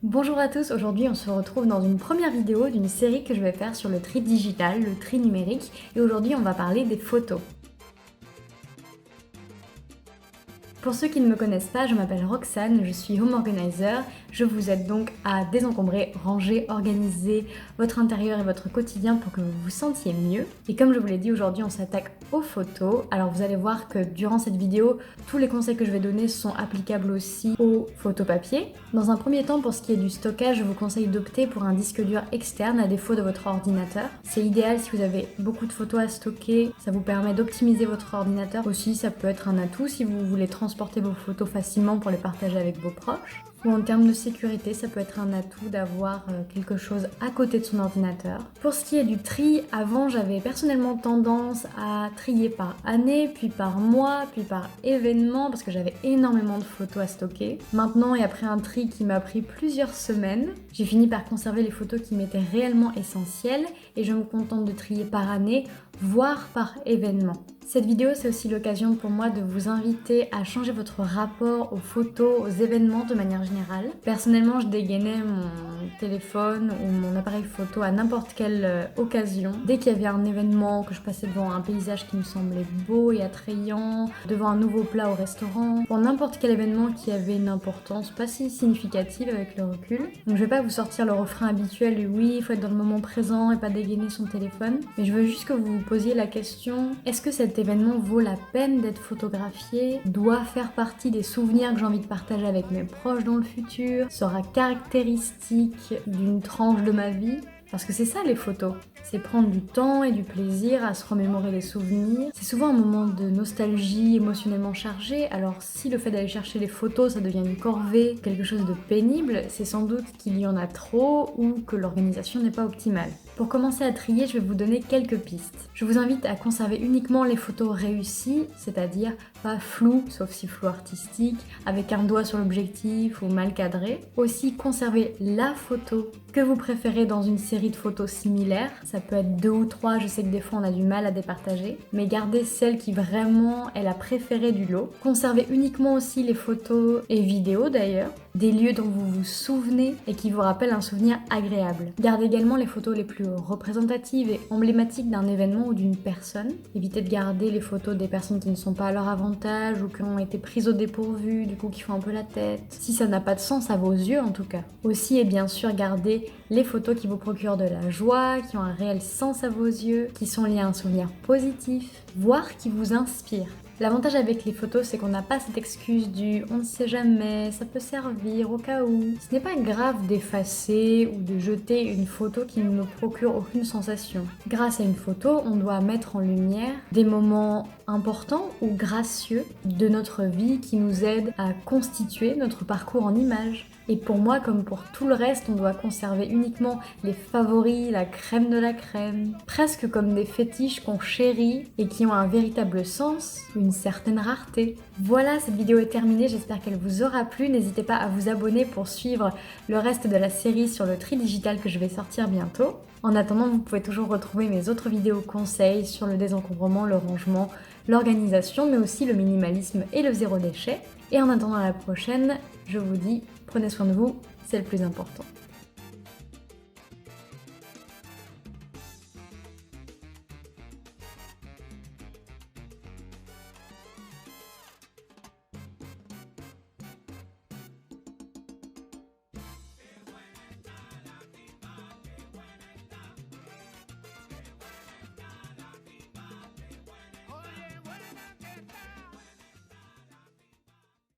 Bonjour à tous, aujourd'hui on se retrouve dans une première vidéo d'une série que je vais faire sur le tri digital, le tri numérique, et aujourd'hui on va parler des photos. Pour ceux qui ne me connaissent pas, je m'appelle Roxane, je suis home organizer. Je vous aide donc à désencombrer, ranger, organiser votre intérieur et votre quotidien pour que vous vous sentiez mieux. Et comme je vous l'ai dit, aujourd'hui on s'attaque aux photos. Alors vous allez voir que durant cette vidéo, tous les conseils que je vais donner sont applicables aussi aux photos papier. Dans un premier temps, pour ce qui est du stockage, je vous conseille d'opter pour un disque dur externe à défaut de votre ordinateur. C'est idéal si vous avez beaucoup de photos à stocker, ça vous permet d'optimiser votre ordinateur. Aussi, ça peut être un atout si vous voulez transporter vos photos facilement pour les partager avec vos proches. Ou en termes de sécurité, ça peut être un atout d'avoir quelque chose à côté de son ordinateur. Pour ce qui est du tri, avant j'avais personnellement tendance à trier par année, puis par mois, puis par événement, parce que j'avais énormément de photos à stocker. Maintenant, et après un tri qui m'a pris plusieurs semaines, j'ai fini par conserver les photos qui m'étaient réellement essentielles et je me contente de trier par année, voire par événement. Cette vidéo, c'est aussi l'occasion pour moi de vous inviter à changer votre rapport aux photos, aux événements de manière générale. Personnellement, je dégainais mon téléphone ou mon appareil photo à n'importe quelle occasion. Dès qu'il y avait un événement, que je passais devant un paysage qui me semblait beau et attrayant, devant un nouveau plat au restaurant, pour n'importe quel événement qui avait une importance pas si significative avec le recul. Donc je vais pas vous sortir le refrain habituel du oui, il faut être dans le moment présent et pas dégainer son téléphone. Mais je veux juste que vous vous posiez la question, est-ce que cet événement vaut la peine d'être photographié, doit faire partie des souvenirs que j'ai envie de partager avec mes proches dans le futur, sera caractéristique d'une tranche de ma vie? Parce que c'est ça les photos, c'est prendre du temps et du plaisir à se remémorer les souvenirs. C'est souvent un moment de nostalgie émotionnellement chargé, alors si le fait d'aller chercher les photos ça devient une corvée, quelque chose de pénible, c'est sans doute qu'il y en a trop ou que l'organisation n'est pas optimale. Pour commencer à trier, je vais vous donner quelques pistes. Je vous invite à conserver uniquement les photos réussies, c'est-à-dire pas floues, sauf si flou artistique, avec un doigt sur l'objectif ou mal cadré. Aussi, conservez la photo que vous préférez dans une série de photos similaires. Ça peut être 2 ou 3, je sais que des fois on a du mal à départager, mais gardez celle qui vraiment est la préférée du lot. Conservez uniquement aussi les photos et vidéos d'ailleurs, des lieux dont vous vous souvenez et qui vous rappellent un souvenir agréable. Gardez également les photos les plus représentatives et emblématiques d'un événement ou d'une personne. Évitez de garder les photos des personnes qui ne sont pas à leur avantage ou qui ont été prises au dépourvu, du coup qui font un peu la tête. Si ça n'a pas de sens à vos yeux en tout cas. Aussi et bien sûr gardez les photos qui vous procurent de la joie, qui ont un réel sens à vos yeux, qui sont liées à un souvenir positif, voire qui vous inspirent. L'avantage avec les photos, c'est qu'on n'a pas cette excuse du on ne sait jamais, ça peut servir au cas où. Ce n'est pas grave d'effacer ou de jeter une photo qui ne nous procure aucune sensation. Grâce à une photo, on doit mettre en lumière des moments importants ou gracieux de notre vie qui nous aident à constituer notre parcours en images. Et pour moi, comme pour tout le reste, on doit conserver uniquement les favoris, la crème de la crème, presque comme des fétiches qu'on chérit et qui ont un véritable sens, une certaine rareté. Voilà, cette vidéo est terminée, j'espère qu'elle vous aura plu. N'hésitez pas à vous abonner pour suivre le reste de la série sur le tri digital que je vais sortir bientôt. En attendant, vous pouvez toujours retrouver mes autres vidéos conseils sur le désencombrement, le rangement, l'organisation, mais aussi le minimalisme et le zéro déchet. Et en attendant la prochaine, je vous dis, prenez soin de vous, c'est le plus important.